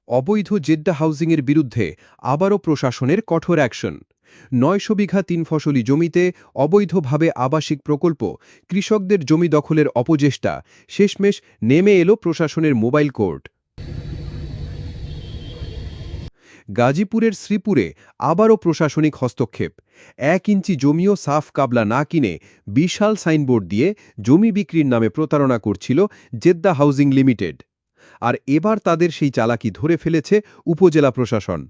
অবৈধ জেদ্দা হাউজিংয়ের বিরুদ্ধে আবারও প্রশাসনের কঠোর অ্যাকশন। ৯০০ বিঘা ৩ ফসলি জমিতে অবৈধভাবে আবাসিক প্রকল্প, কৃষকদের জমি দখলের অপচেষ্টা, শেষমেশ নেমে এলো প্রশাসনের মোবাইল কোর্ট। গাজীপুরের শ্রীপুরে আবারও প্রশাসনিক হস্তক্ষেপ। ১ ইঞ্চি জমিও সাফ কাবলা না কিনে বিশাল সাইনবোর্ড দিয়ে জমি বিক্রির নামে প্রতারণা করছিল জেদ্দা হাউজিং লিমিটেড। আর এবার তাদের সেই চালাকি ধরে ফেলেছে উপজেলা প্রশাসন।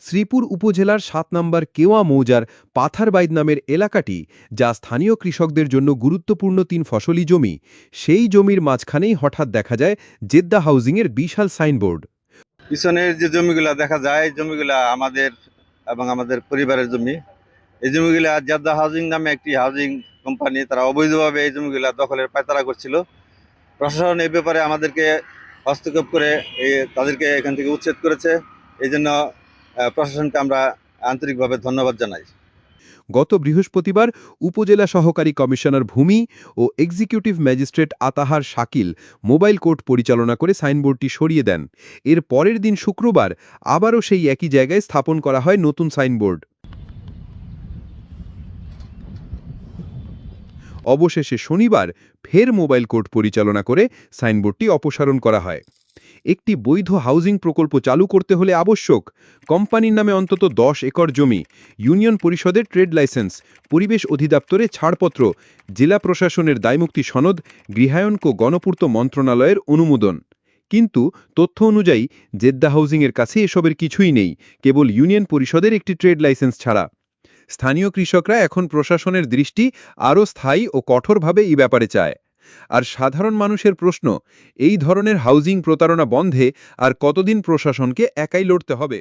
শ্রীপুর উপজেলার ৭ নম্বর কেওয়া মৌজার পাথারবাইদ নামের এলাকাটি, যা স্থানীয় কৃষকদের জন্য গুরুত্বপূর্ণ ৩ ফসলি জমি, সেই জমির মাঝখানেই হঠাৎ দেখা যায় জেদ্দা হাউজিংয়ের বিশাল সাইনবোর্ড। পিছনের যে জমিগুলা দেখা যায়, এই জমিগুলা আমাদের এবং আমাদের পরিবারের জমি। এই জমিগুলা জেদ্দা হাউজিং নামে একটি হাউজিং কোম্পানি, তারা অবৈধভাবে এই জমিগুলা দখলের পায়তারা করছিল। প্রশাসন এই ব্যাপারে আমাদেরকে হস্তক্ষেপ করে তাদেরকে এখান থেকে উচ্ছেদ করেছে। এই জন্য প্রশাসনকে আমরা আন্তরিকভাবে ধন্যবাদ জানাই। গত বৃহস্পতিবার উপজেলা সহকারী কমিশনার ভূমি ও executive magistrate Atahar Shakil mobile court পরিচালনা করে সাইনবোর্ডটি সরিয়ে দেন। এর পরের দিন শুক্রবার আবারও সেই একই জায়গায় স্থাপন করা হয় নতুন সাইনবোর্ড। অবশেষে শনিবার ফের মোবাইল কোর্ট পরিচালনা করে সাইনবোর্ডটি অপসারণ করা হয়। একটি বৈধ হাউজিং প্রকল্প চালু করতে হলে আবশ্যক কোম্পানির নামে অন্তত ১০ একর জমি, ইউনিয়ন পরিষদের ট্রেড লাইসেন্স, পরিবেশ অধিদপ্তরে ছাড়পত্র, জেলা প্রশাসনের দায়মুক্তি সনদ, গৃহায়ন ও গণপূর্ত মন্ত্রণালয়ের অনুমোদন। কিন্তু তথ্য অনুযায়ী জেদ্দা হাউজিংয়ের কাছে এসবের কিছুই নেই, কেবল ইউনিয়ন পরিষদের একটি ট্রেড লাইসেন্স ছাড়া। স্থানীয় কৃষকরা এখন প্রশাসনের দৃষ্টি আরও স্থায়ী ও কঠোরভাবে এই ব্যাপারে চায়। আর সাধারণ মানুষের প্রশ্ন, এই ধরনের হাউজিং প্রতারণা বন্ধে আর কতদিন প্রশাসনকে একাই লড়তে হবে?